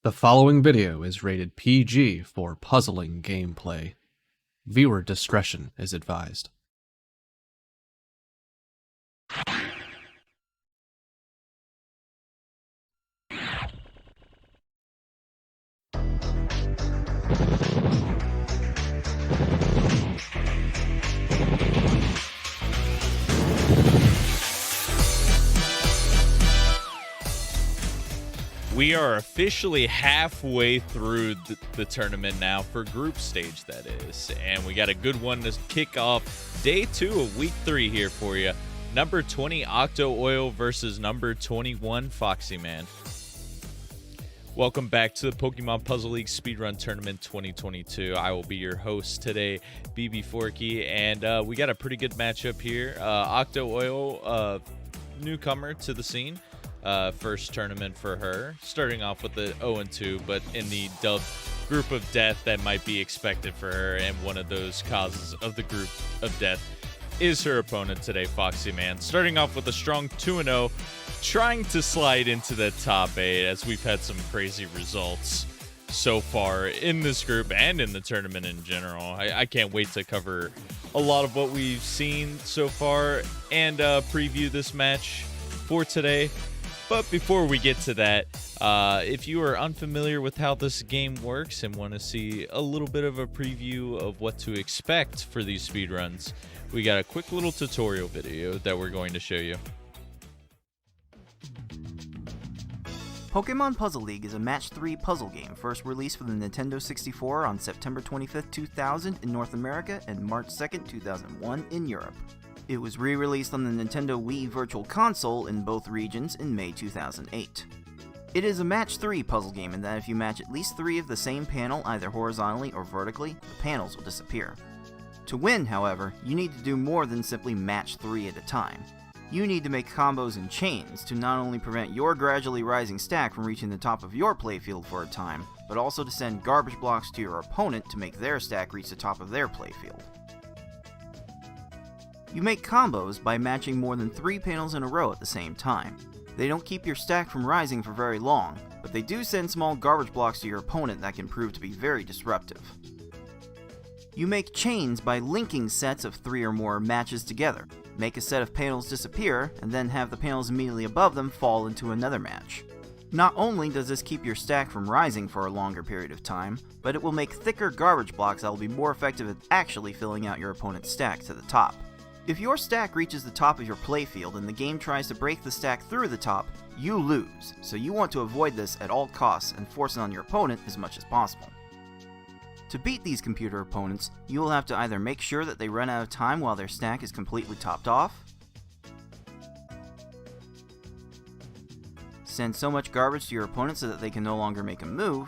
The following video is rated PG for puzzling gameplay. Viewer discretion is advised. We are officially halfway through the tournament now, for group stage that is, and we got a good one to kick off day 2 of week 3 here for you. Number 20 Octo Oil versus number 21 Foxyman. Welcome back to the Pokemon Puzzle League Speedrun Tournament 2022. I will be your host today, BB Forky, and we got a pretty good matchup here. Octo Oil, newcomer to the scene. First tournament for her, starting off with the 0-2, but in the dubbed group of death that might be expected for her, and one of those causes of the group of death is her opponent today, Foxyman. Starting off with a strong 2-0, trying to slide into the top 8, as we've had some crazy results so far in this group and in the tournament in general. I can't wait to cover a lot of what we've seen so far and preview this match for today. But before we get to that, if you are unfamiliar with how this game works and want to see a little bit of a preview of what to expect for these speedruns, we got a quick little tutorial video that we're going to show you. Pokemon Puzzle League is a Match 3 puzzle game first released for the Nintendo 64 on September 25, 2000 in North America and March 2, 2001 in Europe. It was re-released on the Nintendo Wii Virtual Console in both regions in May 2008. It is a Match 3 puzzle game in that if you match at least 3 of the same panel either horizontally or vertically, the panels will disappear. To win, however, you need to do more than simply match 3 at a time. You need to make combos and chains to not only prevent your gradually rising stack from reaching the top of your playfield for a time, but also to send garbage blocks to your opponent to make their stack reach the top of their playfield. You make combos by matching more than 3 panels in a row at the same time. They don't keep your stack from rising for very long, but they do send small garbage blocks to your opponent that can prove to be very disruptive. You make chains by linking sets of 3 or more matches together. Make a set of panels disappear, and then have the panels immediately above them fall into another match. Not only does this keep your stack from rising for a longer period of time, but it will make thicker garbage blocks that will be more effective at actually filling out your opponent's stack to the top. If your stack reaches the top of your playfield and the game tries to break the stack through the top, you lose, so you want to avoid this at all costs and force it on your opponent as much as possible. To beat these computer opponents, you will have to either make sure that they run out of time while their stack is completely topped off, send so much garbage to your opponent so that they can no longer make a move,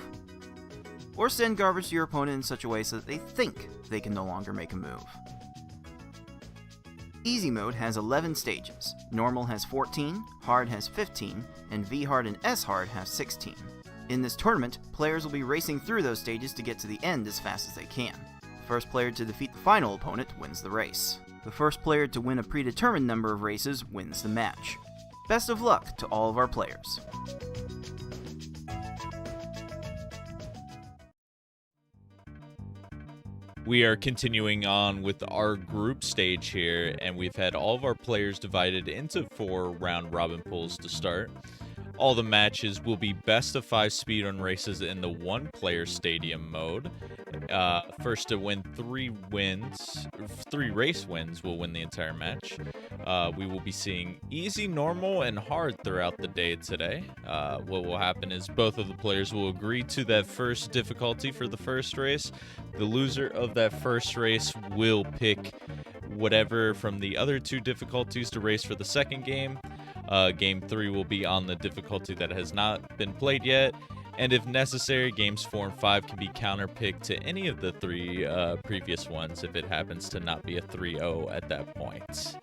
or send garbage to your opponent in such a way so that they think they can no longer make a move. Easy mode has 11 stages, normal has 14, hard has 15, and V-hard and S-hard have 16. In this tournament, players will be racing through those stages to get to the end as fast as they can. The first player to defeat the final opponent wins the race. The first player to win a predetermined number of races wins the match. Best of luck to all of our players. We are continuing on with our group stage here, and we've had all of our players divided into 4 round-robin pools to start. All the matches will be best of 5 speedrun races in the 1-player stadium mode. First to win 3 race wins will win the entire match. We will be seeing easy, normal, and hard throughout the day today. What will happen is both of the players will agree to that first difficulty for the first race. The loser of that first race will pick whatever from the other 2 difficulties to race for the second game. Game 3 will be on the difficulty that has not been played yet, and if necessary, games 4 and 5 can be counterpicked to any of the 3 previous ones if it happens to not be a 3-0 at that point.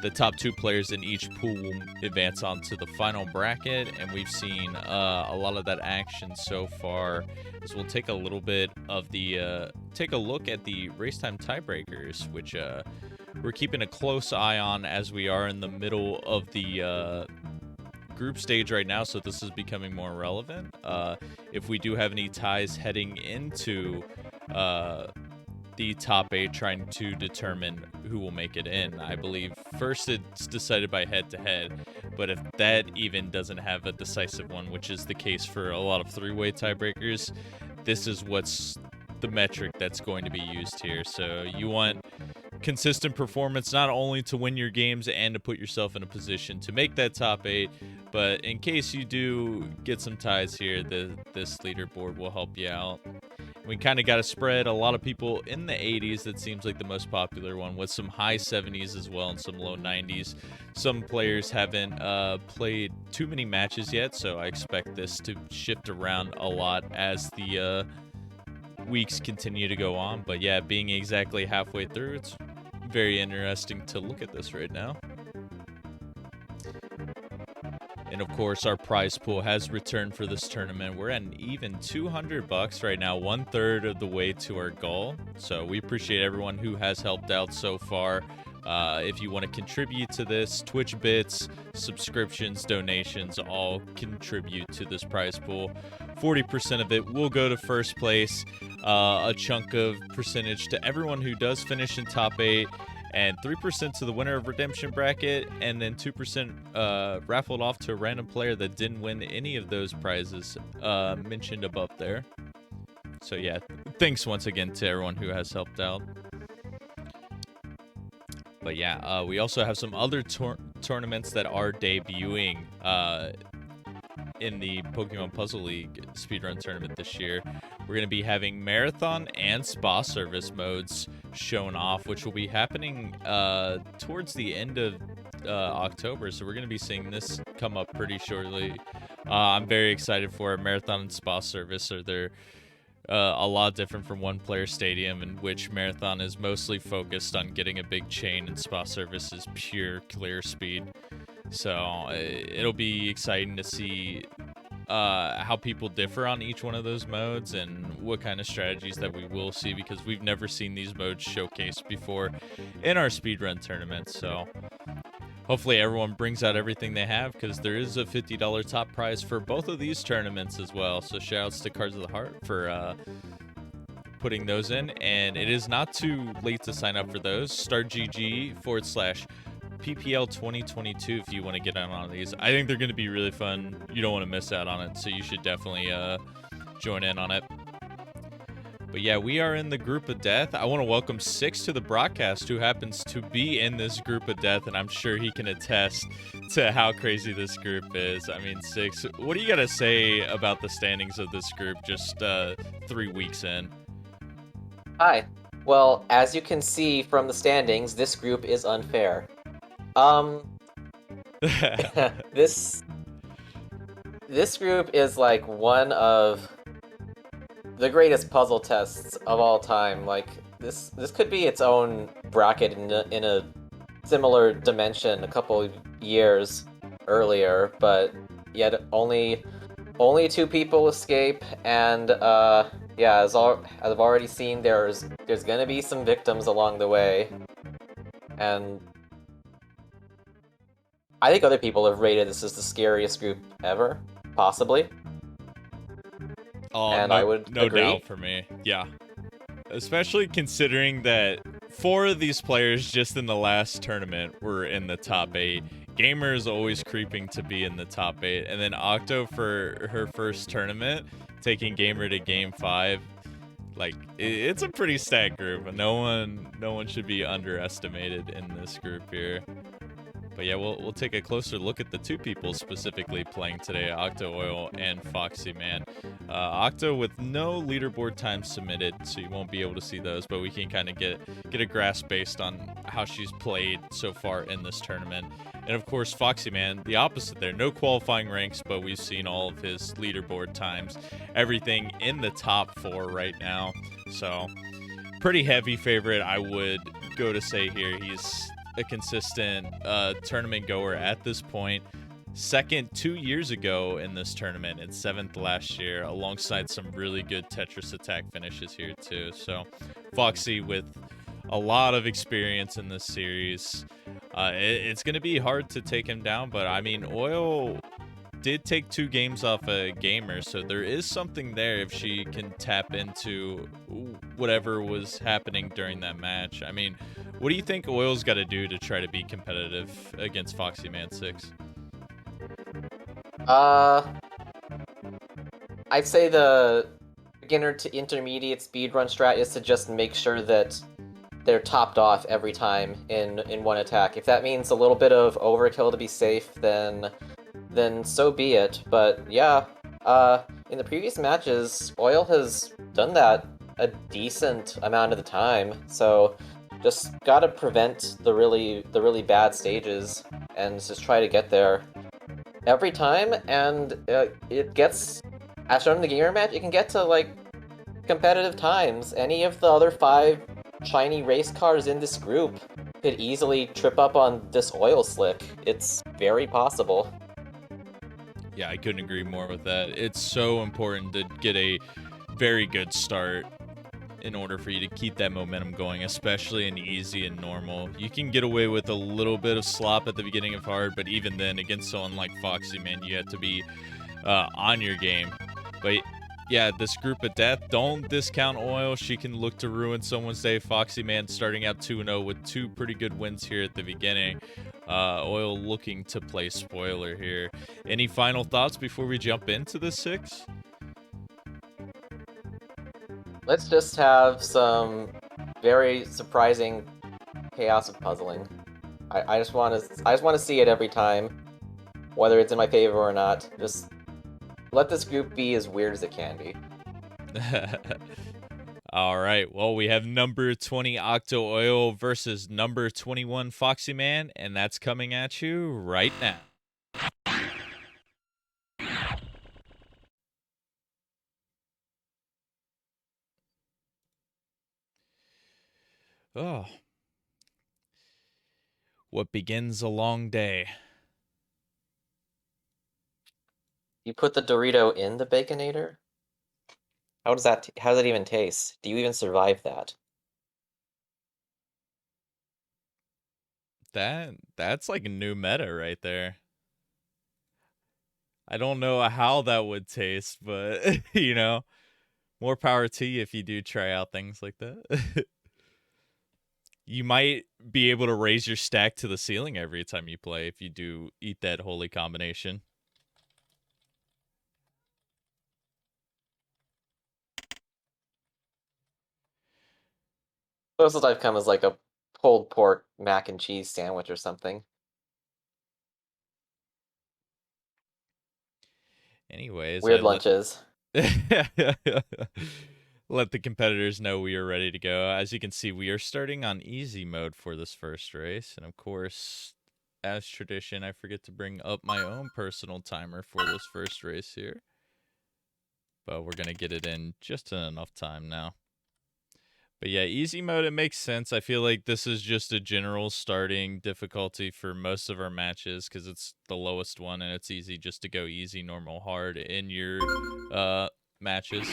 The top 2 players in each pool will advance on to the final bracket, and we've seen a lot of that action so far. As we'll take a little bit of the take a look at the race time tiebreakers, which we're keeping a close eye on as we are in the middle of the group stage right now, so this is becoming more relevant. If we do have any ties heading into the top 8, trying to determine who will make it in. I believe first it's decided by head-to-head, but if that even doesn't have a decisive one, which is the case for a lot of three-way tiebreakers, this is what's the metric that's going to be used here. So you want consistent performance, not only to win your games and to put yourself in a position to make that top 8, but in case you do get some ties here, this leaderboard will help you out. We kind of got a spread, a lot of people in the 80s. That seems like the most popular one, with some high 70s as well and some low 90s. Some players haven't played too many matches yet, so I expect this to shift around a lot as the weeks continue to go on. But yeah, being exactly halfway through, it's very interesting to look at this right now. And of course, our prize pool has returned for this tournament. We're at an even $200 right now, 1/3 of the way to our goal. So we appreciate everyone who has helped out so far. If you want to contribute to this, Twitch bits, subscriptions, donations, all contribute to this prize pool. 40% of it will go to first place, a chunk of percentage to everyone who does finish in top 8, and 3% to the winner of redemption bracket, and then 2% raffled off to a random player that didn't win any of those prizes mentioned above there. So yeah, thanks once again to everyone who has helped out. But yeah, we also have some other tournaments that are debuting in the Pokemon Puzzle League Speedrun tournament this year. We're going to be having Marathon and Spa Service modes shown off, which will be happening towards the end of October. So we're going to be seeing this come up pretty shortly. I'm very excited for it. Marathon and Spa Service are a lot different from One Player Stadium, in which Marathon is mostly focused on getting a big chain and Spa Service is pure clear speed. So it'll be exciting to see how people differ on each one of those modes and what kind of strategies that we will see, because we've never seen these modes showcased before in our speedrun tournaments. So hopefully everyone brings out everything they have, because there is a $50 top prize for both of these tournaments as well. So shoutouts to Cards of the Heart for putting those in, and it is not too late to sign up for those. StartGG/PPL 2022 if you want to get in on these. I think they're going to be really fun. You don't want to miss out on it, so you should definitely join in on it. But yeah, we are in the group of death. I want to welcome Six to the broadcast, who happens to be in this group of death, and I'm sure he can attest to how crazy this group is. I mean, Six, what do you got to say about the standings of this group just 3 weeks in? Hi. Well, as you can see from the standings, this group is unfair. This group is like one of the greatest puzzle tests of all time. Like this could be its own bracket in a similar dimension a couple years earlier, but yet only 2 people escape, and yeah, as I've already seen, there's gonna be some victims along the way, and I think other people have rated this as the scariest group ever, possibly. Oh, and no, I would no agree. doubt for me. Yeah. Especially considering that 4 of these players just in the last tournament were in the top 8. Gamer is always creeping to be in the top 8. And then Octo for her first tournament, taking Gamer to game 5. Like, it's a pretty stacked group. No one should be underestimated in this group here. But yeah, we'll take a closer look at the 2 people specifically playing today, Octo Oil and foxyman. Octo with no leaderboard time submitted, so you won't be able to see those, but we can kind of get a grasp based on how she's played so far in this tournament. And of course, foxyman, the opposite there. No qualifying ranks, but we've seen all of his leaderboard times. Everything in the top 4 right now. So, pretty heavy favorite, I would go to say here. He's a consistent tournament goer at this point. Second 2 years ago in this tournament, and 7th last year, alongside some really good Tetris attack finishes here too. So Foxy with a lot of experience in this series. It's going to be hard to take him down, but I mean, Oil did take 2 games off a gamer, so there is something there if she can tap into whatever was happening during that match. I mean, what do you think Oil's got to do to try to be competitive against foxyman 6? I'd say the beginner to intermediate speedrun strat is to just make sure that they're topped off every time in one attack. If that means a little bit of overkill to be safe, then so be it. But yeah, in the previous matches, Oil has done that a decent amount of the time. So just gotta prevent the really bad stages and just try to get there every time. And it gets, as shown in the gamer match, it can get to like competitive times. Any of the other 5 shiny race cars in this group could easily trip up on this Oil slick. It's very possible. Yeah, I couldn't agree more with that. It's so important to get a very good start in order for you to keep that momentum going, especially in easy and normal. You can get away with a little bit of slop at the beginning of hard, but even then, against someone like foxyman, you have to be on your game. But yeah, this group of death, don't discount Oil. She can look to ruin someone's day. foxyman starting out 2-0 with 2 pretty good wins here at the beginning. Oil looking to play spoiler here. Any final thoughts before we jump into the 6? Let's just have some very surprising chaos of puzzling. I just want to see it every time, whether it's in my favor or not. Just let this group be as weird as it can be. All right. Well, we have number 20 Octo Oil versus number 21 foxyman, and that's coming at you right now. Oh. What begins a long day. You put the Dorito in the Baconator? How does that even taste? Do you even survive that? That's like a new meta right there. I don't know how that would taste, but you know, more power to you if you do try out things like that. You might be able to raise your stack to the ceiling every time you play if you do eat that holy combination. Closest I've come is like a pulled pork mac and cheese sandwich or something. Anyways, Weird lunches. let the competitors know we are ready to go. As you can see, we are starting on easy mode for this first race. And of course, as tradition, I forget to bring up my own personal timer for this first race here. But we're going to get it in just in enough time now. But yeah, easy mode, it makes sense. I feel like this is just a general starting difficulty for most of our matches because it's the lowest one and it's easy just to go easy, normal, hard in your matches.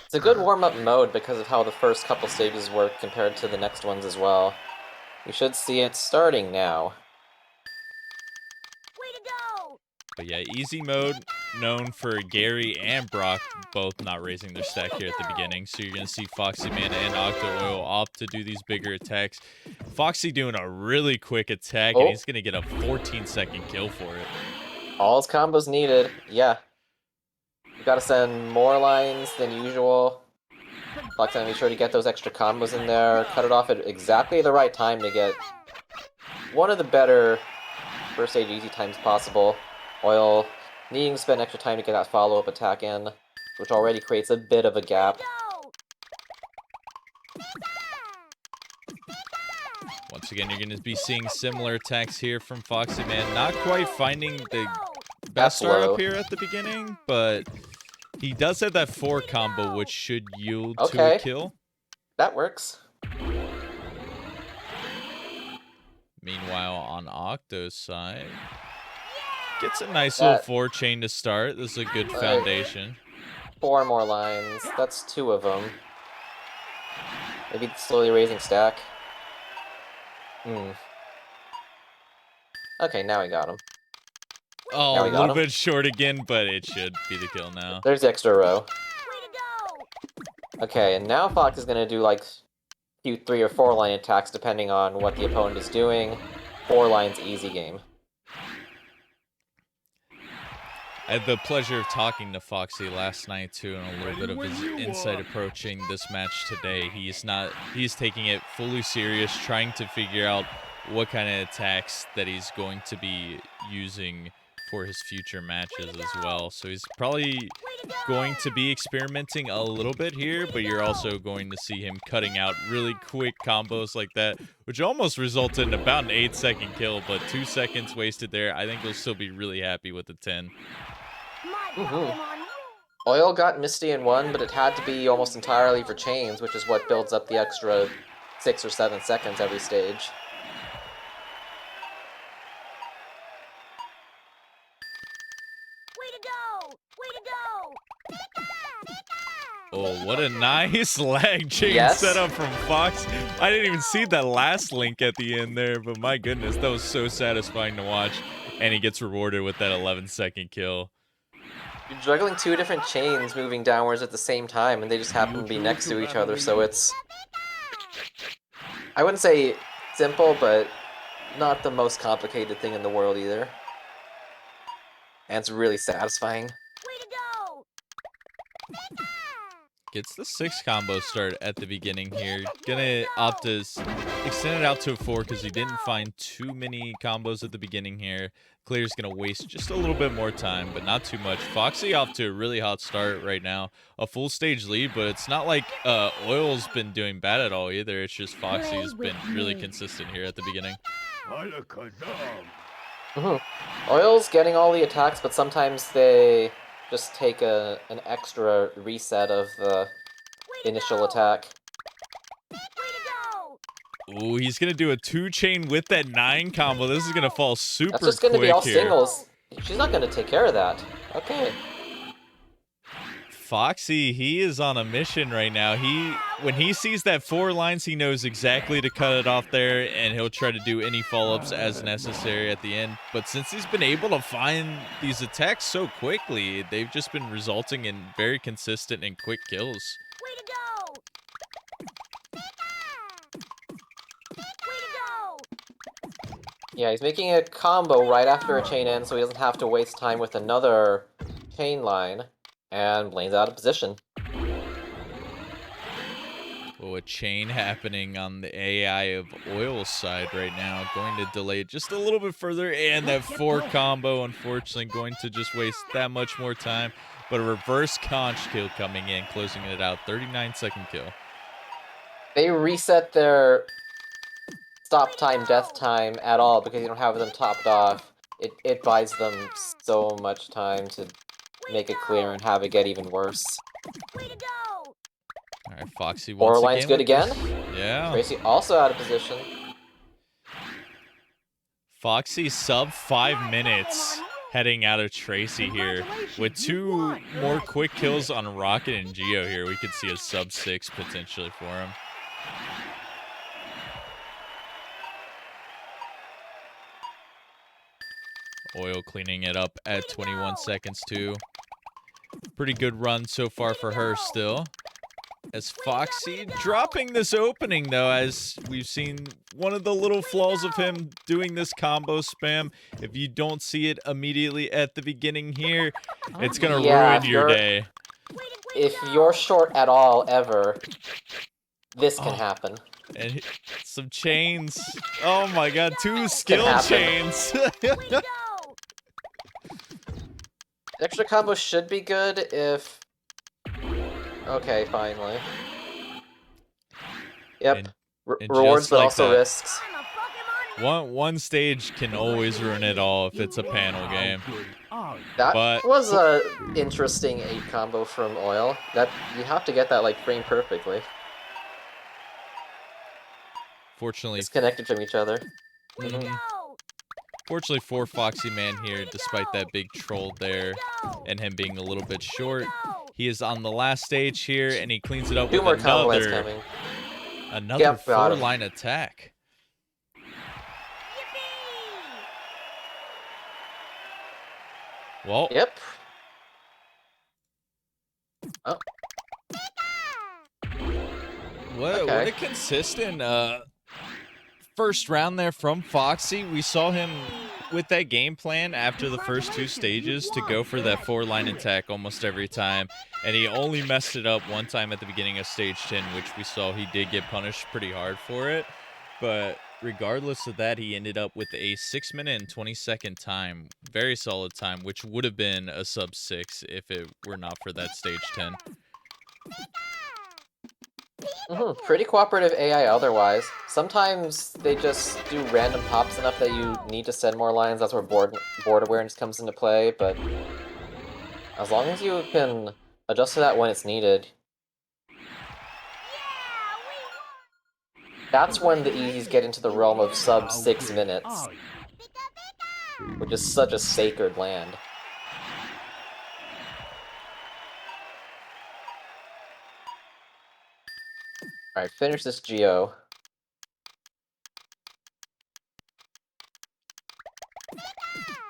It's a good warm-up mode because of how the first couple stages work compared to the next ones as well. You should see it starting now. But yeah, easy mode, known for Gary and Brock both not raising their stack here at the beginning. So you're going to see foxyman and Octo Oil opt to do these bigger attacks. Foxy doing a really quick attack, and he's going to get a 14-second kill for it. All his combos needed, yeah. You gotta send more lines than usual. Fox gonna make sure to get those extra combos in there. Cut it off at exactly the right time to get one of the better first stage easy times possible. Oil needing to spend extra time to get that follow-up attack in, which already creates a bit of a gap. Once again, you're going to be seeing similar attacks here from foxyman. Not quite finding the best startup here at the beginning, but he does have that 4 combo, which should yield to a kill. That works. Meanwhile, on Octo's side, gets a nice little 4 chain to start. This is a good foundation. 4 more lines. That's 2 of them. Maybe slowly raising stack. Okay, now we got him. Oh, Now a we got little him. bit short again, but it should be the kill now. There's the extra row. Okay, and now Fox is gonna do like few 3 or 4 line attacks depending on what the opponent is doing. 4 lines easy game. I had the pleasure of talking to Foxy last night too, and a little bit of his insight approaching this match today. He's taking it fully serious, trying to figure out what kind of attacks that he's going to be using for his future matches as well. So he's probably going to be experimenting a little bit here, but you're also going to see him cutting out really quick combos like that, which almost resulted in about an 8-second kill, but 2 seconds wasted there. I think he'll still be really happy with the 10. Oil got Misty in 1, but it had to be almost entirely for chains, which is what builds up the extra 6 or 7 seconds every stage. Oh, what a nice lag chain Yes. setup from Fox. I didn't even see that last link at the end there, but my goodness, that was so satisfying to watch. And he gets rewarded with that 11-second kill. You're juggling 2 different chains moving downwards at the same time, and they just happen to be next to each other, so it's... I wouldn't say simple, but not the most complicated thing in the world either. And it's really satisfying. Gets the 6 combo start at the beginning here. Gonna opt to extend it out to a 4 because he didn't find too many combos at the beginning here. Clear's gonna waste just a little bit more time, but not too much. Foxy off to a really hot start right now. A full stage lead, but it's not like Oil's been doing bad at all either. It's just Foxy's been really consistent here at the beginning. Oil's getting all the attacks, but sometimes they just take an extra reset of the initial attack. Ooh, he's gonna do a 2-chain with that 9 combo. This is gonna fall super quick. That's just gonna be all here. singles. She's not gonna take care of that. Okay. Foxy, he is on a mission right now. When he sees that 4 lines, he knows exactly to cut it off there, and he'll try to do any follow-ups as necessary at the end. But since he's been able to find these attacks so quickly, they've just been resulting in very consistent and quick kills. Yeah, he's making a combo right after a chain ends, so he doesn't have to waste time with another chain line, and Blaine's out of position. Oh, a chain happening on the AI of Oil's side right now. Going to delay it just a little bit further, and that 4 combo, unfortunately, going to just waste that much more time. But a reverse conch kill coming in, closing it out. 39-second kill. They reset their stop time, death time at all because you don't have them topped off. It buys them so much time to make it clear and have it get even worse. All right, Foxy once Or line's good again. Yeah. Tracy also out of position. Foxy sub 5 minutes heading out of Tracy here. With 2 more quick kills on Rocket and Geo here, we could see a sub 6 potentially for him. Oil cleaning it up at 21 seconds too. Pretty good run so far for her still. As Foxy dropping this opening though, as we've seen one of the little flaws of him doing this combo spam. If you don't see it immediately at the beginning here, it's gonna ruin your day. If you're short at all ever, this can happen. And some chains. Oh my god, 2 skill chains. Extra combo should be good if... Okay, finally. Yep. And Rewards, just but like also that, risks. One stage can always ruin it all if it's a panel game. That was a interesting 8 combo from Oil. That you have to get that like frame perfectly. Fortunately, Disconnected from each other. Fortunately for Foxy Man here, despite that big troll there and him being a little bit short, he is on the last stage here and he cleans it up 2 with more combo lines coming. another 4-line attack. Well, Yep. Oh, what okay. a consistent first round there from Foxy. We saw him with that game plan after the first 2 stages to go for that 4-line attack almost every time, and he only messed it up one time at the beginning of stage 10, which we saw he did get punished pretty hard for it. But regardless of that, he ended up with a 6-minute and 20-second time. Very solid time, which would have been a sub 6 if it were not for that stage 10. Pretty cooperative AI otherwise. Sometimes they just do random pops enough that you need to send more lines. That's where board awareness comes into play, but as long as you can adjust to that when it's needed, that's when the easies get into the realm of sub 6 minutes, which is such a sacred land. Alright, finish this Geo.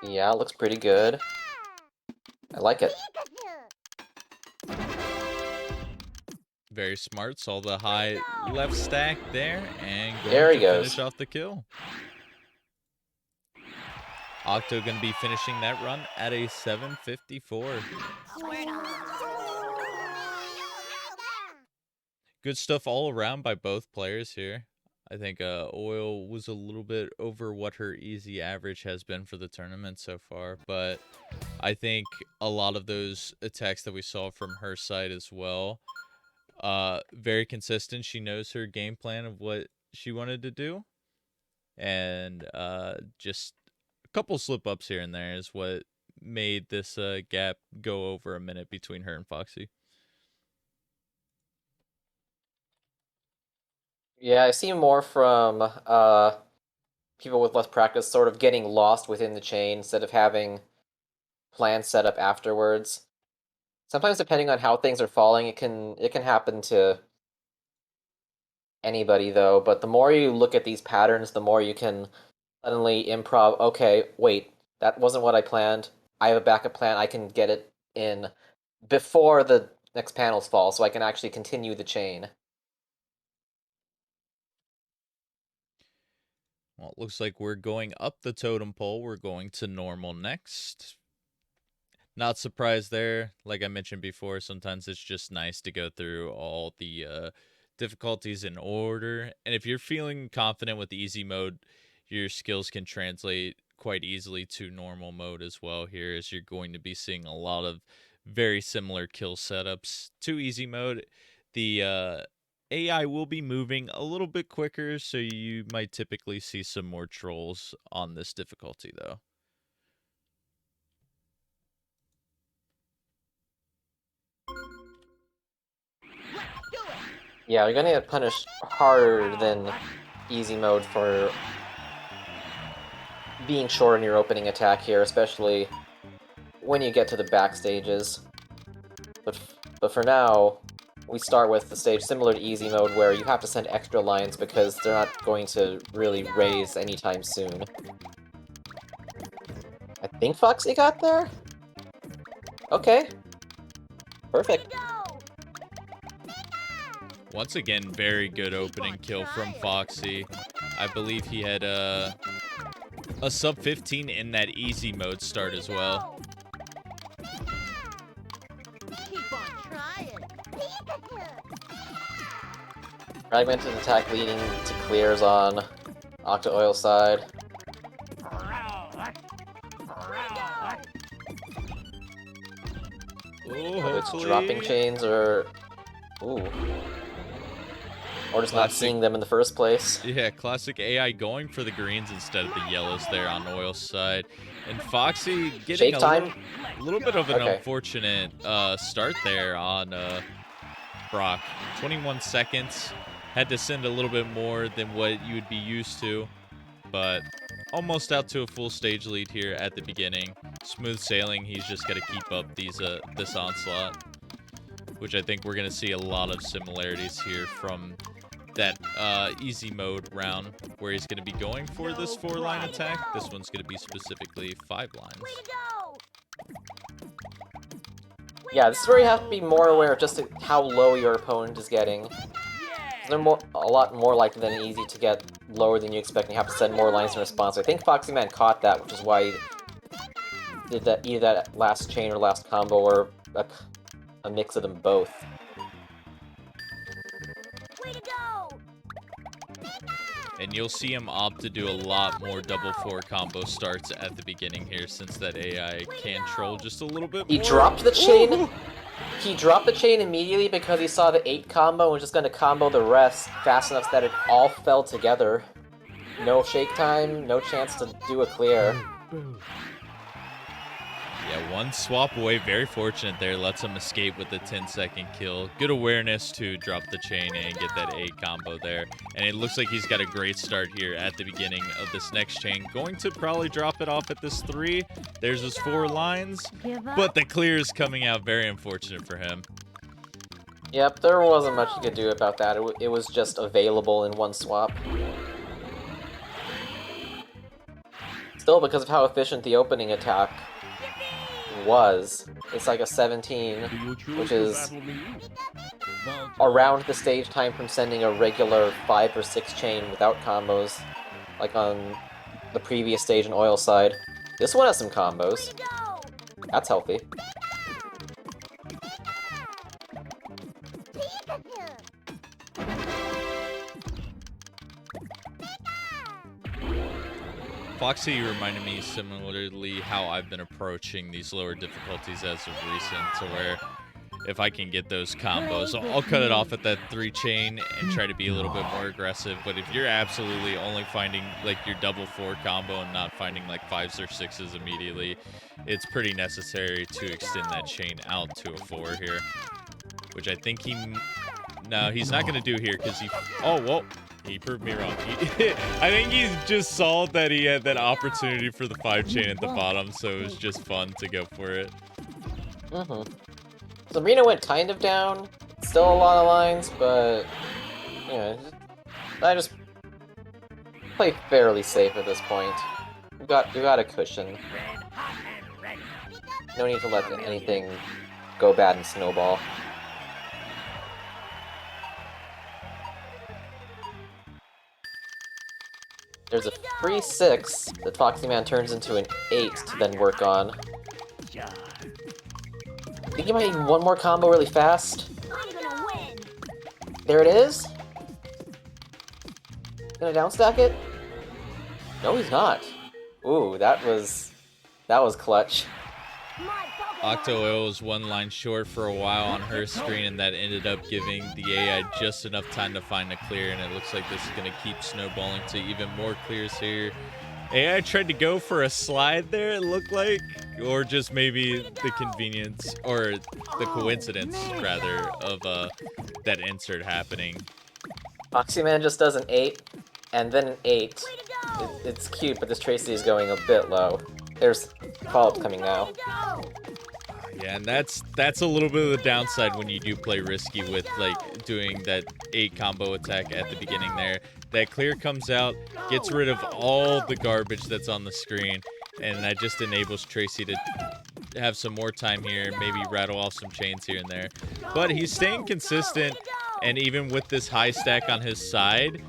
Yeah, looks pretty good. I like it. Very smart. Saw the high left stack there and There going he to goes. finish off the kill. Octo going to be finishing that run at a 7:54. Good stuff all around by both players here. I think Oil was a little bit over what her easy average has been for the tournament so far, but I think a lot of those attacks that we saw from her side as well, very consistent. She knows her game plan of what she wanted to do, and just a couple slip ups here and there is what made this gap go over a minute between her and Foxy. Yeah, I see more from people with less practice sort of getting lost within the chain instead of having plans set up afterwards. Sometimes depending on how things are falling, it can happen to anybody though, but the more you look at these patterns, the more you can suddenly improv, okay, wait, that wasn't what I planned. I have a backup plan. I can get it in before the next panels fall so I can actually continue the chain. Well, it looks like we're going up the totem pole. We're going to normal next. Not surprised there. Like I mentioned before, sometimes it's just nice to go through all the difficulties in order. And if you're feeling confident with easy mode, your skills can translate quite easily to normal mode as well here, as you're going to be seeing a lot of very similar kill setups to easy mode. The AI will be moving a little bit quicker, so you might typically see some more trolls on this difficulty, though. Yeah, you're gonna get punished harder than easy mode for being short in your opening attack here, especially when you get to the back stages. But for now, we start with the stage similar to easy mode where you have to send extra lines because they're not going to really raise anytime soon. I think Foxy got there? Okay. Perfect. Once again, very good opening kill from Foxy. I believe he had a sub 15 in that easy mode start as well. Fragmented attack leading to clears on Octo Oil side. Whether it's dropping chains or... Ooh. Or just not seeing them in the first place. Yeah, classic AI going for the greens instead of the yellows there on Oil's side. And Foxy getting a little bit of an unfortunate start there on Brock. 21 seconds. Had to send a little bit more than what you would be used to. But almost out to a full stage lead here at the beginning. Smooth sailing. He's just got to keep up this onslaught, which I think we're going to see a lot of similarities here from that easy mode round where he's going to be going for this 4-line attack. This one's going to be specifically 5 lines. Yeah, this is where you have to be more aware of just how low your opponent is getting. They're a lot more likely than easy to get lower than you expect, and you have to send more lines in response. I think Foxyman caught that, which is why he did that, either that last chain or last combo, or a mix of them both. Way to go! And you'll see him opt to do a lot more double 4 combo starts at the beginning here, since that AI can troll just a little bit more. He dropped the chain. He dropped the chain immediately because he saw the 8 combo and was just going to combo the rest fast enough that it all fell together. No shake time, no chance to do a clear. Yeah, one swap away, very fortunate there, lets him escape with the 10-second kill. Good awareness to drop the chain and get that 8 combo there. And it looks like he's got a great start here at the beginning of this next chain. Going to probably drop it off at this 3. There's his 4 lines, but the clear is coming out, very unfortunate for him. Yep, there wasn't much you could do about that. It was just available in one swap. Still, because of how efficient the opening attack was, it's like a 17, which is around the stage time from sending a regular 5 or 6 chain without combos, like on the previous stage in Oil Side. This one has some combos. That's healthy. Foxy reminded me similarly how I've been approaching these lower difficulties as of recent, to where if I can get those combos, I'll cut it off at that 3 chain and try to be a little bit more aggressive. But if you're absolutely only finding like your double 4 combo and not finding like 5s or 6s immediately, it's pretty necessary to extend that chain out to a 4 here, which I think no, he's not going to do here because he proved me wrong. I think he just saw that he had that opportunity for the 5 chain at the bottom, so it was just fun to go for it. So Marina went kind of down. Still a lot of lines, but you know, I just play fairly safe at this point. We got a cushion. No need to let anything go bad and snowball. There's a free 6 that Foxyman turns into an 8 to then work on. I think he might need one more combo really fast. I'm gonna win! There it is. Gonna downstack it? No, he's not. Ooh, that was clutch. My Octo Oil was 1 line short for a while on her screen, and that ended up giving the AI just enough time to find a clear, and it looks like this is going to keep snowballing to even more clears here. AI tried to go for a slide there, it looked like, or just maybe the convenience, or the coincidence, rather, of that insert happening. Foxyman just does an 8, and then an 8. It's cute, but this Tracy is going a bit low. There's follow-up coming now. Yeah, and that's a little bit of the downside when you do play risky with like doing that 8 combo attack at the beginning there. That clear comes out, gets rid of all the garbage that's on the screen, and that just enables Tracy to have some more time here, maybe rattle off some chains here and there. But he's staying consistent, and even with this high stack on his side,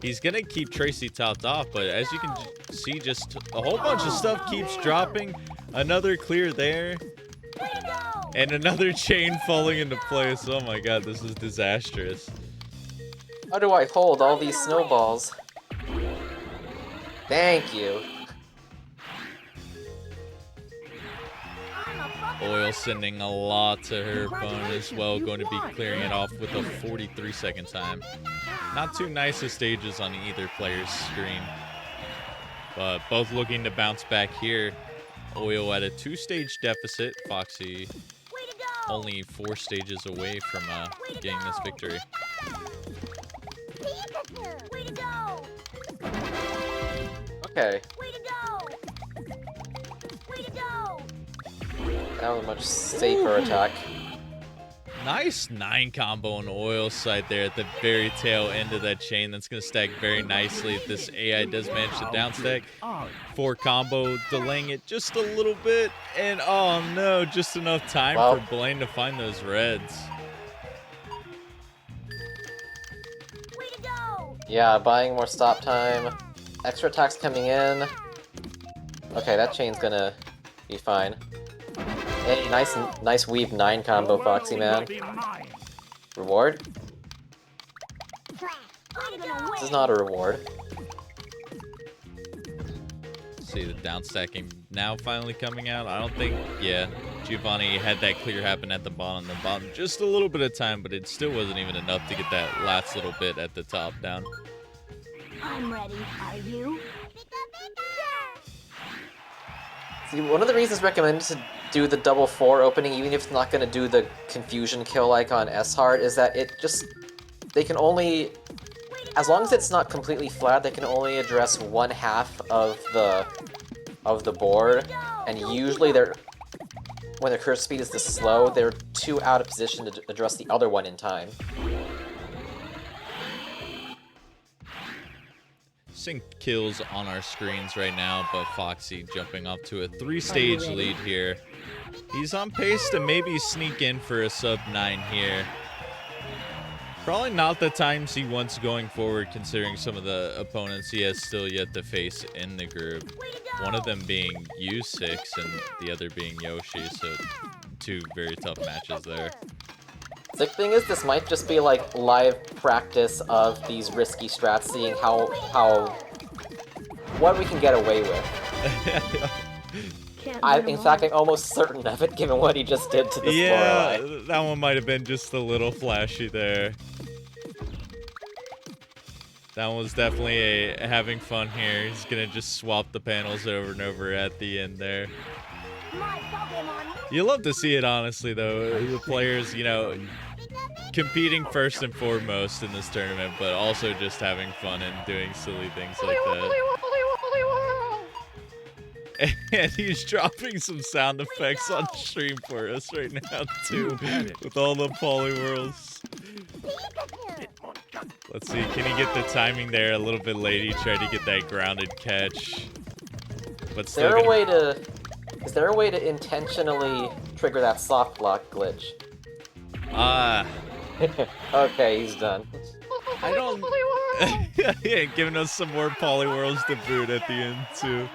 he's gonna keep Tracy topped off. But as you can see, just a whole bunch of stuff keeps dropping. Another clear there. And another chain falling into place. Oh my god, this is disastrous. How do I hold all these snowballs? Thank you. Oil sending a lot to her opponent as well, going to be clearing it off with a 43-second time. Not too nice of stages on either player's screen, but both looking to bounce back here. Oil at a 2-stage deficit. Foxy only 4 stages away from getting this victory. Okay. That was a much safer attack. Nice 9 combo on Oil side there at the very tail end of that chain. That's going to stack very nicely if this AI does manage to downstack. 4 combo, delaying it just a little bit. And oh no, just enough time for Blaine to find those reds. Way to go! Yeah, buying more stop time. Extra attacks coming in. Okay, that chain's gonna be fine. Hey, nice weave 9 combo, Foxyman. Reward? This is not a reward. See the downstacking now finally coming out. I don't think, yeah, Giovanni had that clear happen at the bottom. Just a little bit of time, but it still wasn't even enough to get that last little bit at the top down. I'm ready. Are you? See, one of the reasons recommended to do the double 4 opening, even if it's not going to do the confusion kill like on S-Hard, is that it just... They can only... As long as it's not completely flat, they can only address 1/2 of the board, and usually they're... When their curve speed is this slow, they're too out of position to address the other one in time. Sync kills on our screens right now, but Foxy jumping up to a 3-stage lead here. He's on pace to maybe sneak in for a sub 9 here. Probably not the times he wants going forward, considering some of the opponents he has still yet to face in the group. One of them being U6 and the other being Yoshi, so 2 very tough matches there. Sick thing is, this might just be like live practice of these risky strats, seeing what we can get away with. In fact, I'm almost certain of it, given what he just did to this Lorelei. That one might have been just a little flashy there. That one was definitely having fun here. He's gonna just swap the panels over and over at the end there. You love to see it, honestly, though. The players, you know, competing first and foremost in this tournament, but also just having fun and doing silly things like that. And he's dropping some sound effects on stream for us right now, too, with all the polyworlds. Let's see, can he get the timing there a little bit late? He tried to get that grounded catch. But Is there a way to intentionally trigger that soft block glitch? Okay, he's done. I don't... Yeah, giving us some more polyworlds to boot at the end, too.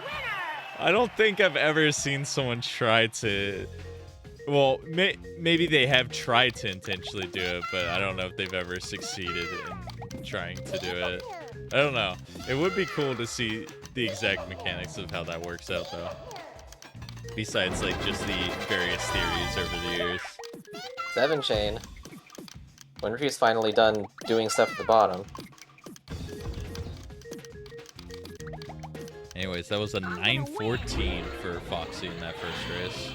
I don't think I've ever seen someone try to... Well, maybe they have tried to intentionally do it, but I don't know if they've ever succeeded in trying to do it. I don't know. It would be cool to see the exact mechanics of how that works out, though. Besides, like, just the various theories over the years. 7 chain. Wonder if he's finally done doing stuff at the bottom. Anyways, that was a 9-14 for Foxy in that first race.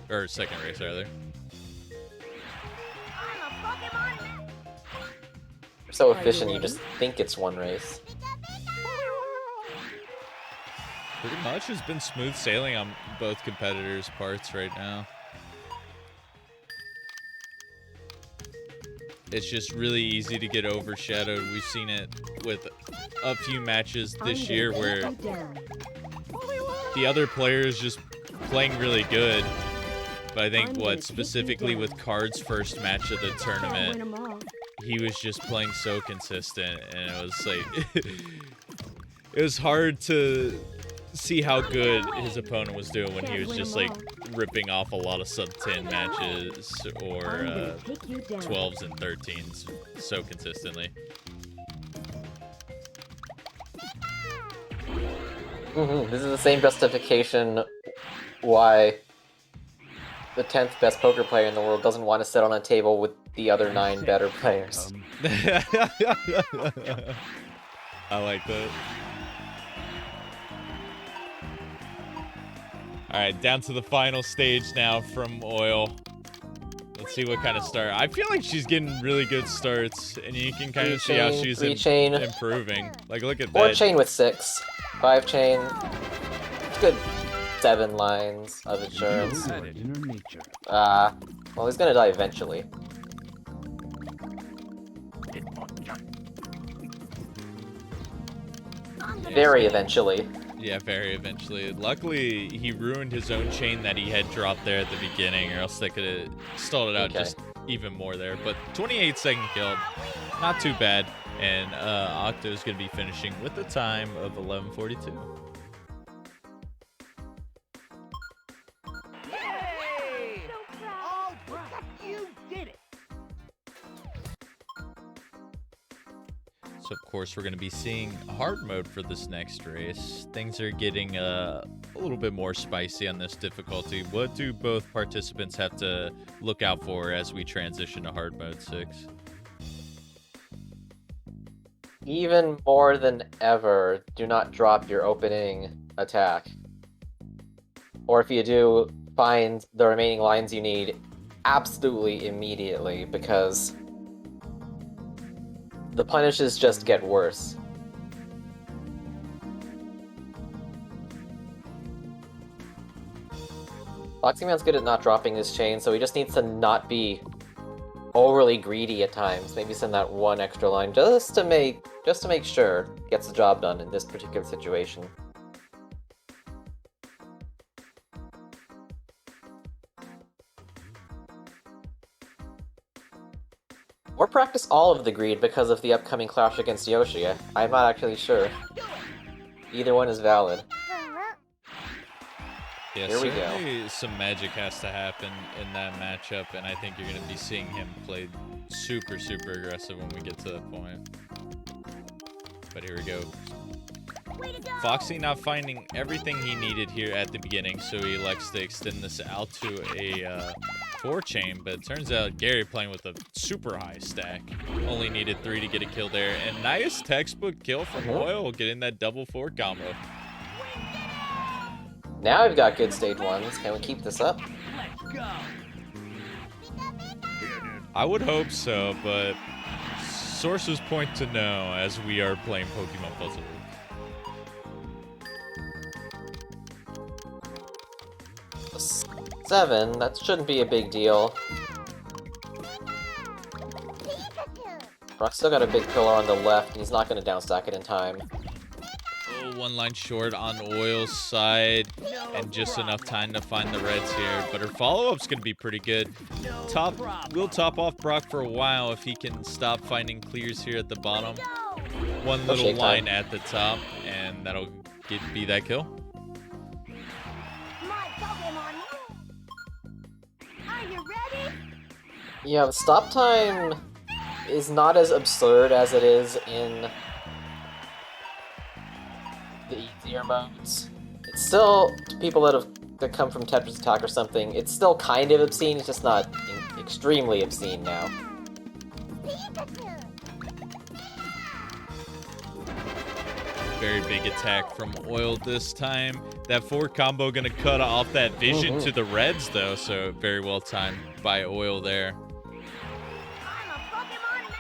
Or second race, rather. You're so efficient, you just think it's one race. Pretty much has been smooth sailing on both competitors' parts right now. It's just really easy to get overshadowed. We've seen it with a few matches this year where the other player is just playing really good. But I think specifically with Card's first match of the tournament, he was just playing so consistent, and it was like it was hard to see how good his opponent was doing when he was just like ripping off a lot of sub 10 matches or 12s and 13s so consistently. This is the same justification why the 10th best poker player in the world doesn't want to sit on a table with the other 9 better players. I like that. Alright, down to the final stage now from Oil. Let's see what kind of start. I feel like she's getting really good starts, and you can kind of see how she's improving. Like, look at that. 4 chain with 6. 5 chain. Good 7 lines of insurance. Well, he's gonna die eventually. Very eventually. Yeah, very eventually. Luckily, he ruined his own chain that he had dropped there at the beginning, or else they could have stalled it out Okay. just even more there. But 28-second kill, not too bad. And Octo's going to be finishing with a time of 11:42. So, of course, we're going to be seeing hard mode for this next race. Things are getting a little bit more spicy on this difficulty. What do both participants have to look out for as we transition to hard mode 6? Even more than ever, do not drop your opening attack. Or if you do, find the remaining lines you need absolutely immediately, because the punishes just get worse. Foxyman's good at not dropping his chain, so he just needs to not be overly greedy at times. Maybe send that one extra line just to make sure gets the job done in this particular situation. Or practice all of the greed because of the upcoming clash against Yoshi. I'm not actually sure. Either one is valid. Yeah, Here we go. certainly some magic has to happen in that matchup, and I think you're going to be seeing him play super, super aggressive when we get to that point. But here we go. Foxy not finding everything he needed here at the beginning, so he elects to extend this out to a 4-chain, but it turns out Gary playing with a super high stack. Only needed 3 to get a kill there, and nice textbook kill from Oil, getting that double 4 combo. Now I've got good stage ones. Can we keep this up? I would hope so, but sources point to no as we are playing Pokemon Puzzle. 7, that shouldn't be a big deal. Brock's still got a big pillar on the left, and he's not going to downstack it in time. Oh, 1 line short on Oil's side, and just enough time to find the reds here. But her follow-up's going to be pretty good. Will top off Brock for a while if he can stop finding clears here at the bottom. One little shake line time. at the top, and that'll be that kill. My Pokémon. Are you ready? Yeah, the stop time is not as absurd as it is in the easier modes. It's still, to people that come from Tetris Attack or something, it's still kind of obscene, it's just not extremely obscene now. Very big attack from Oil this time. That 4 combo gonna cut off that vision to the reds though, so very well timed by Oil there. I'm a Pokémon.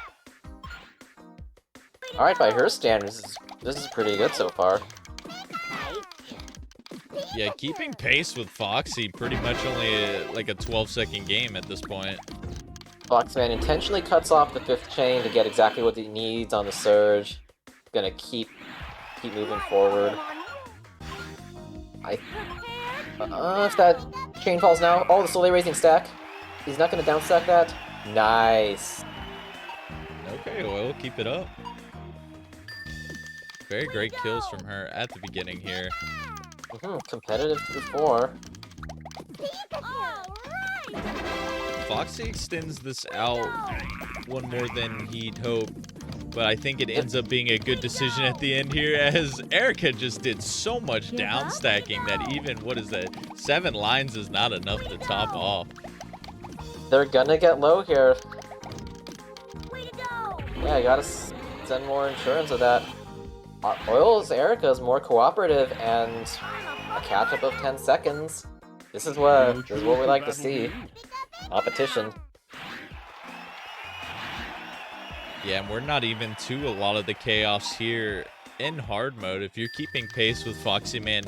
Alright, by her standards, this is pretty good so far. Yeah, keeping pace with Foxy, pretty much only like a 12-second game at this point. Foxman intentionally cuts off the 5th chain to get exactly what he needs on the surge. Gonna keep moving forward. If that chain falls now. Oh, the slowly raising stack. He's not gonna downstack that. Nice. Okay, Oil, keep it up. Very great kills from her at the beginning here. Competitive through 4. Foxy extends this out one more than he'd hoped, but I think it ends up being a good decision at the end here, as Erica just did so much down stacking that even, 7 lines is not enough to top off. They're gonna get low here. Way to go. Yeah, I gotta send more insurance of that. Oil's Erica is more cooperative and a catch-up of 10 seconds. This is what we like to see. Competition. Yeah, and we're not even to a lot of the chaos here in hard mode. If you're keeping pace with Foxyman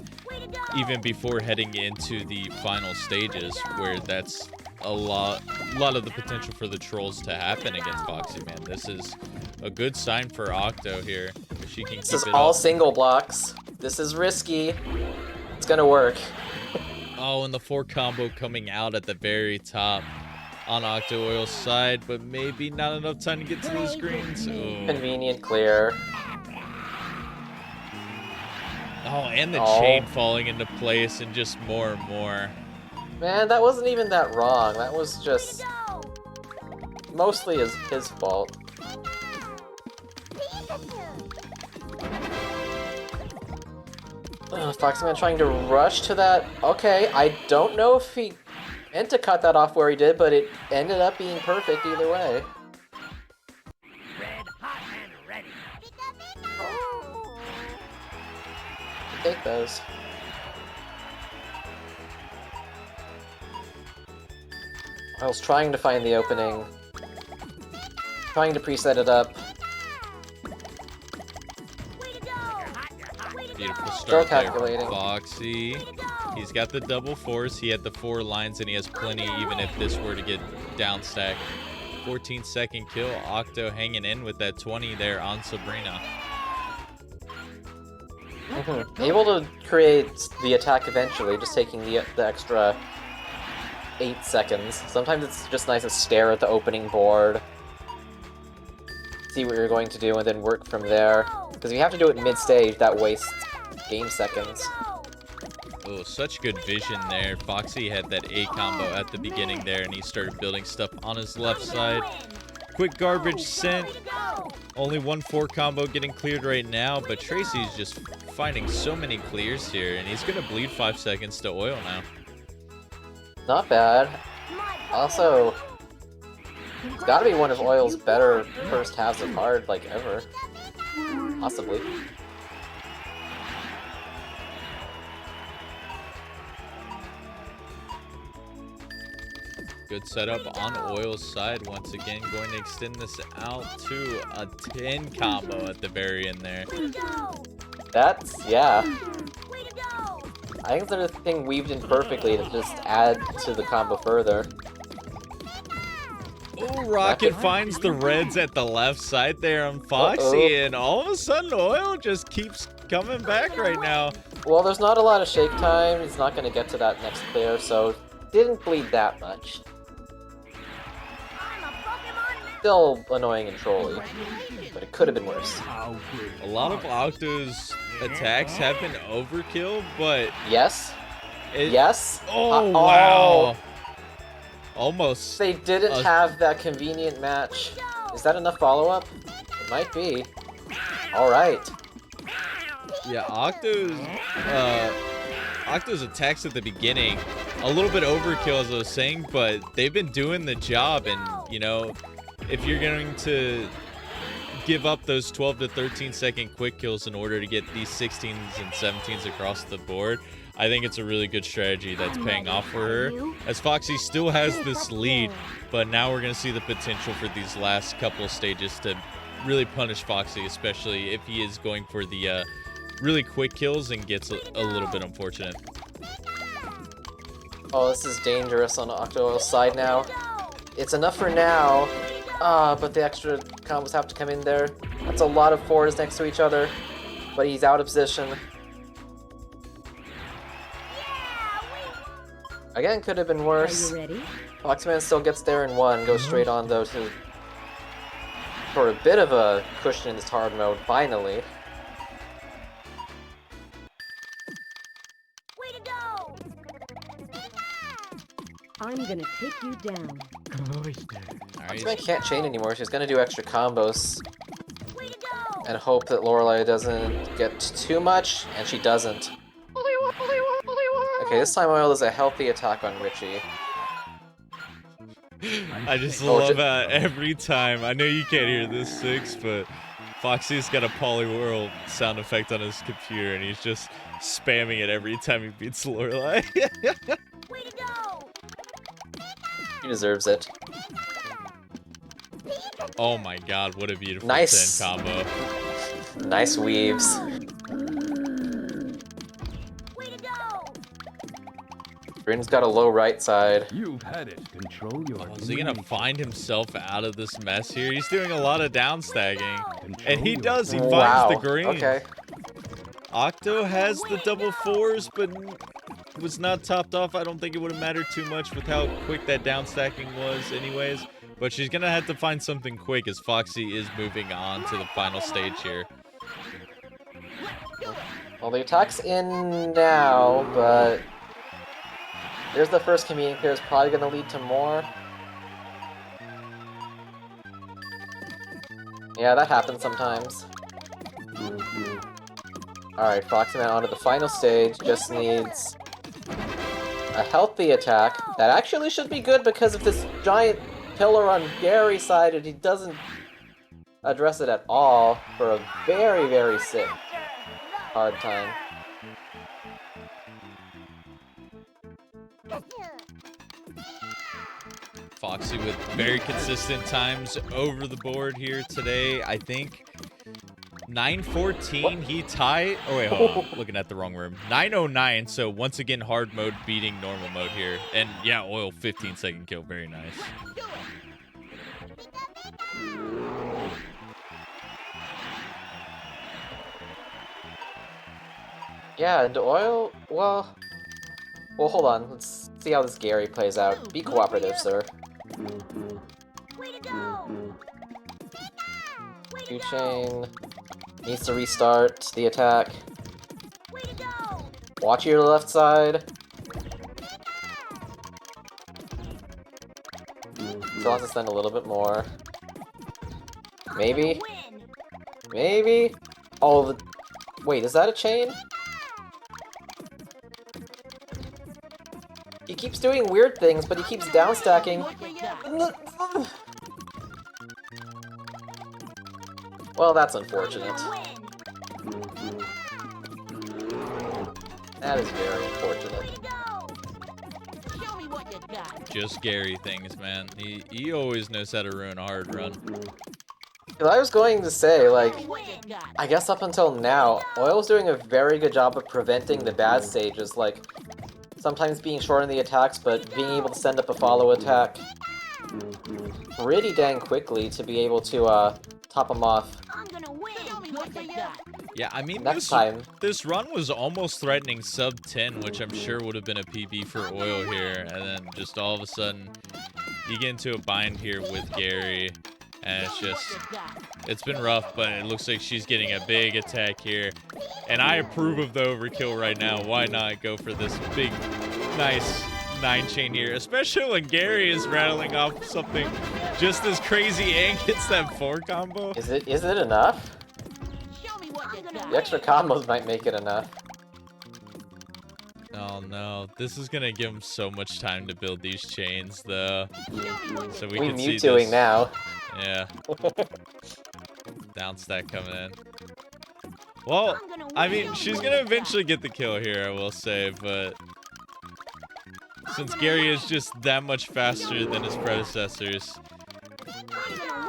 even before heading into the final stages, where that's a lot of the potential for the trolls to happen against Foxyman. This is A good sign for Octo here. If she can This keep is it all up. single blocks. This is risky. It's gonna work. Oh, and the 4 combo coming out at the very top on Octo Oil's side, but maybe not enough time to get to those greens. Oh, Convenient clear. and the Oh. chain falling into place and just more and more. Man, that wasn't even that wrong. That was just mostly his fault. Foxyman trying to rush to that. Okay, I don't know if he meant to cut that off where he did, but it ended up being perfect either way. Red hot and ready. Take those. I was trying to find the opening. Trying to preset it up. Beautiful Still start there calculating. from Foxy. He's got the double force. He had the 4 lines, and he has plenty even if this were to get down stack. 14-second kill. Octo hanging in with that 20 there on Sabrina. Able to create the attack eventually, just taking the extra 8 seconds. Sometimes it's just nice to stare at the opening board, see what you're going to do, and then work from there. Because if you have to do it mid-stage, that wastes game seconds. Oh, such good vision there. Foxy had that A combo at the beginning there, and he started building stuff on his left side. Quick garbage sent. Only 1 4 combo getting cleared right now, but Tracy's just finding so many clears here, and he's going to bleed 5 seconds to Oil now. Not bad. Also, it's gotta be one of Oil's better first halves of hard, like, ever. Possibly. Good setup on Oil's side. Once again, going to extend this out to a 10 combo at the very end there. That's, yeah. I think there's a thing weaved in perfectly to just add to the combo further. Oh, Rocket finds the reds at the left side there on Foxy, and all of a sudden Oil just keeps coming back right now. Well, there's not a lot of shake time. He's not going to get to that next clear, so didn't bleed that much. Still annoying and trolly, but it could have been worse. A lot of Octo's attacks have been overkill, but Yes? it, Yes? Oh, wow. Almost. They didn't have that convenient match. Is that enough follow-up? It might be. Alright. Yeah, Octo's attacks at the beginning, a little bit overkill as I was saying, but they've been doing the job, and, you know, if you're going to give up those 12 to 13 second quick kills in order to get these 16s and 17s across the board, I think it's a really good strategy that's paying off for her, as Foxy still has this lead, but now we're going to see the potential for these last couple of stages to really punish Foxy, especially if he is going for the really quick kills and gets a little bit unfortunate. Oh, this is dangerous on Octo's side now. It's enough for now, but the extra combos have to come in there. That's a lot of 4s next to each other, but he's out of position. Again, could have been worse. Foxyman still gets there in 1, goes straight on though to for a bit of a cushion in this hard mode, finally. Way to go! I'm gonna take you down. Alright, Foxyman can't chain anymore, she's gonna do extra combos Way to go! and hope that Lorelei doesn't get too much, and she doesn't. Okay, this time Oil is a healthy attack on Richie. I just Oh, love how every time, I know you can't hear this, Six, but Foxy's got a Polyworld sound effect on his computer, and he's just spamming it every time he beats Lorelei. Way to go! He deserves it. Oh my god, what a beautiful Nice. 10 combo. Nice weaves. Way to go! Bryn's got a low right side. You've had it. Control your. Oh, is he gonna find himself out of this mess here? He's doing a lot of down stacking. And he does, he Wow. finds the green. Okay. Octo has the double fours, but was not topped off. I don't think it would have mattered too much with how quick that down stacking was anyways. But she's gonna have to find something quick as Foxy is moving on to the final stage here. Well, the attack's in now, but there's the first convenient clear. Is probably going to lead to more. Yeah, that happens sometimes. Alright, Foxyman onto the final stage. Just needs a healthy attack. That actually should be good because of this giant pillar on Gary's side, and he doesn't address it at all for a very, very sick hard time. Foxy with very consistent times over the board here today. I think 9:14 he tied. Oh wait, hold on. Looking at the wrong room. 9:09. So once again, hard mode beating normal mode here. And yeah, Oil 15-second kill. Very nice. Yeah, and Oil, well, hold on. Let's see how this Gary plays out. Be cooperative, sir. Way to go! Chain needs to restart the attack. Way to go! Watch your left side. Still has to spend a little bit more. Maybe? Win! Maybe? Oh, wait, is that a chain? He keeps doing weird things, but he keeps downstacking. Well, that's unfortunate. Win! That is very unfortunate. Way to go! Show me what you got. Just Gary things, man. He always knows how to ruin a hard run. 'Cause I was going to say, like, What you got. I guess up until now, Oil's doing a very good job of preventing the bad stages, like, sometimes being short on the attacks, but being able to send up a follow attack pretty dang quickly to be able to, top him off. I'm gonna win! Show me what you got. Yeah, I mean, Next time. this run was almost threatening sub 10, which I'm sure would have been a PB for Oil here. And then just all of a sudden, you get into a bind here with Gary. And it's just, it's been rough, but it looks like she's getting a big attack here. And I approve of the overkill right now. Why not go for this big, nice 9 chain here? Especially when Gary is rattling off something just as crazy and gets that 4 combo. Is it enough? Show me what you got. The extra combos might make it enough. Oh no, this is gonna give him so much time to build these chains though. So we We can see Mewtwoing this. now. Yeah. Down stack coming in. Well, I mean, she's gonna eventually get the kill here, I will say, but since Gary is just that much faster than his predecessors,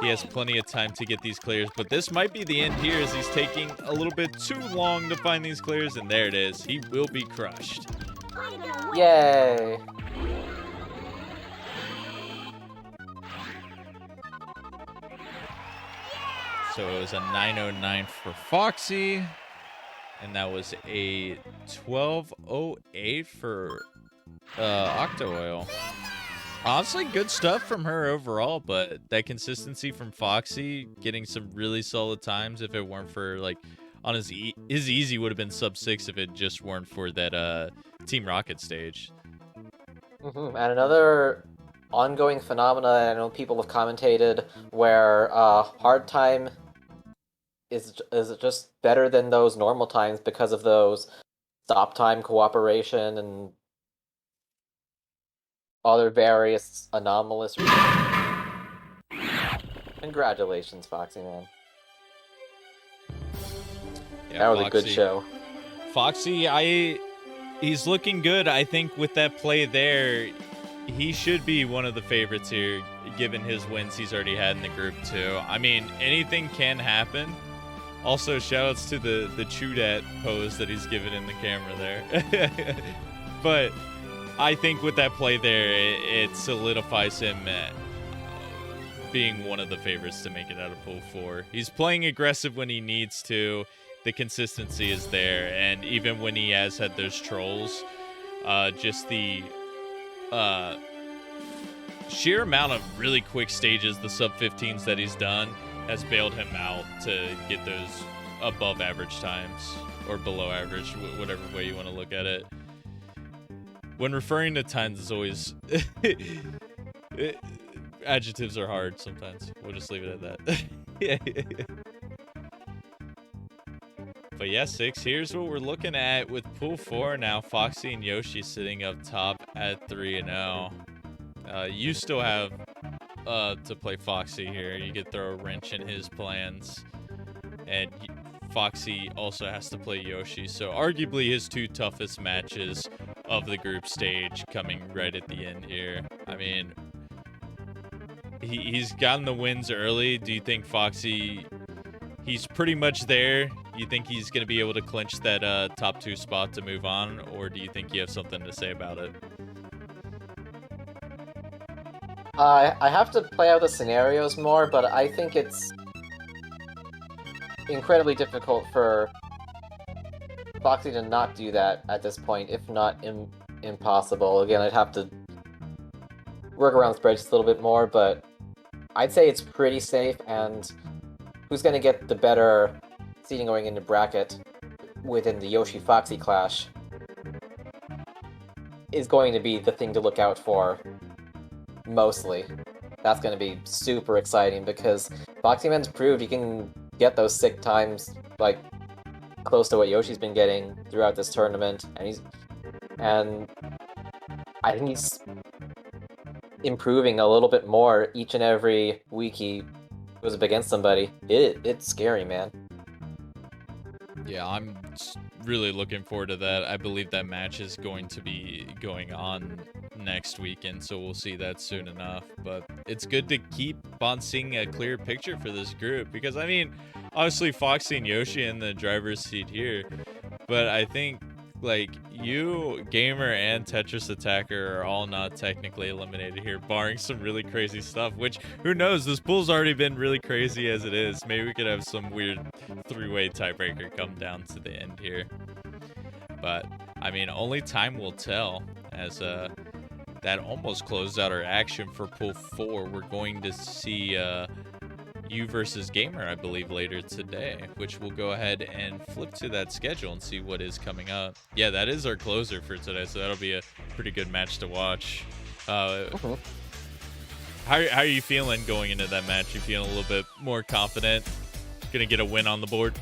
he has plenty of time to get these clears. But this might be the end here as he's taking a little bit too long to find these clears, and there it is. He will be crushed. Yay! So it was a 909 for Foxy, and that was a 1208 for Octo Oil. Honestly, good stuff from her overall, but that consistency from Foxy, getting some really solid times. If it weren't for, like, on his easy would have been sub 6 if it just weren't for that Team Rocket stage. And another ongoing phenomena that I know people have commentated where hard time is just better than those normal times because of those stop time cooperation and other various anomalous reasons. Congratulations, Foxy Man. Yeah, That was a good Foxy. show. Foxy, he's looking good. I think with that play there, he should be one of the favorites here, given his wins he's already had in the group too. I mean, anything can happen. Also, shoutouts to the Chudat pose that he's given in the camera there. But I think with that play there, it solidifies him being one of the favorites to make it out of pool 4. He's playing aggressive when he needs to. The consistency is there, and even when he has had those trolls, just the sheer amount of really quick stages, the sub-15s that he's done, has bailed him out to get those above average times, or below average, whatever way you want to look at it. When referring to times is always... adjectives are hard sometimes. We'll just leave it at that. But yeah, 6, here's what we're looking at with pool 4 now. Foxy and Yoshi sitting up top at 3-0. You still have to play Foxy here. You could throw a wrench in his plans. And Foxy also has to play Yoshi. So arguably his 2 toughest matches of the group stage coming right at the end here. I mean, he's gotten the wins early. Do you think Foxy, he's pretty much there? You think he's going to be able to clinch that top 2 spot to move on? Or do you think you have something to say about it? I have to play out the scenarios more, but I think it's incredibly difficult for Foxy to not do that at this point, if not impossible. Again, I'd have to work around the spreadsheets a little bit more, but I'd say it's pretty safe, and who's going to get the better seeding going into bracket within the Yoshi-Foxy clash is going to be the thing to look out for, mostly. That's going to be super exciting, because Foxyman's proved he can get those sick times, like, close to what Yoshi's been getting throughout this tournament, and I think he's improving a little bit more each and every week he goes up against somebody. It's scary, man. Yeah, I'm really looking forward to that. I believe that match is going to be going on next weekend, so we'll see that soon enough. But it's good to keep on seeing a clear picture for this group, because, I mean, obviously Foxy and Yoshi in the driver's seat here, but I think, like, you, Gamer, and Tetris Attacker are all not technically eliminated here, barring some really crazy stuff, which, who knows, this pool's already been really crazy as it is. Maybe we could have some weird 3-way tiebreaker come down to the end here. But, I mean, only time will tell, as that almost closed out our action for pool 4. We're going to see you versus Gamer, I believe, later today, which we'll go ahead and flip to that schedule and see what is coming up. Yeah, that is our closer for today, so that'll be a pretty good match to watch. How are you feeling going into that match? You feeling a little bit more confident? Gonna get a win on the board?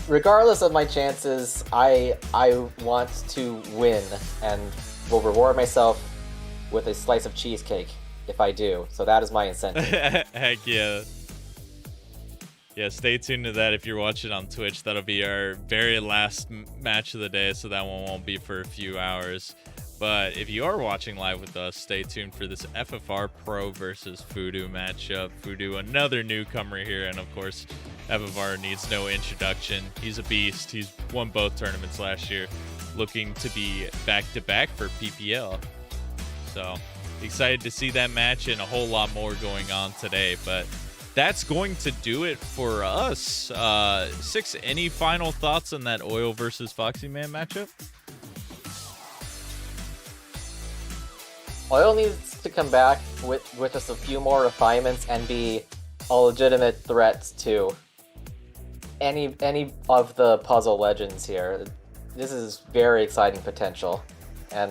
Regardless of my chances, I want to win, and will reward myself with a slice of cheesecake if I do. So that is my incentive. Heck yeah. Yeah, stay tuned to that if you're watching on Twitch. That'll be our very last match of the day, so that one won't be for a few hours. But if you are watching live with us, stay tuned for this FFR Pro versus Voodoo matchup. Voodoo, another newcomer here, and of course, FFR needs no introduction. He's a beast. He's won both tournaments last year, looking to be back-to-back for PPL. So excited to see that match, and a whole lot more going on today. But that's going to do it for us. Six, any final thoughts on that Oil versus Foxyman matchup? Oil needs to come back with just a few more refinements and be a legitimate threat to any of the puzzle legends here. This is very exciting potential, and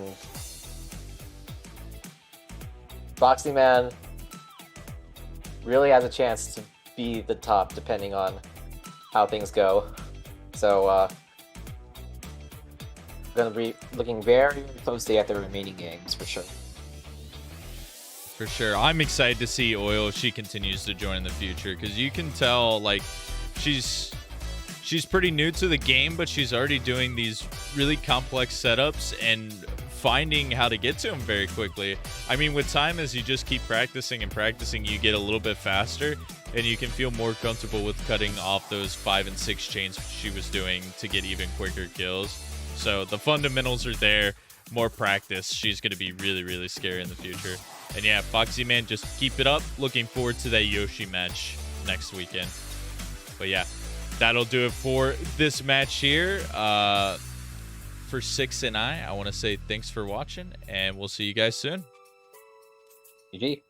Foxyman really has a chance to be the top depending on how things go. So going to be looking very closely at the remaining games for sure. For sure. I'm excited to see Oil if she continues to join in the future, because you can tell, like, she's pretty new to the game, but she's already doing these really complex setups and finding how to get to them very quickly. I mean, with time, as you just keep practicing and practicing, you get a little bit faster, and you can feel more comfortable with cutting off those 5 and 6 chains she was doing to get even quicker kills. So the fundamentals are there. More practice. She's going to be really, really scary in the future. And yeah, Foxyman, just keep it up. Looking forward to that Yoshi match next weekend. But yeah, that'll do it for this match here. For Six and I want to say thanks for watching, and we'll see you guys soon. GG.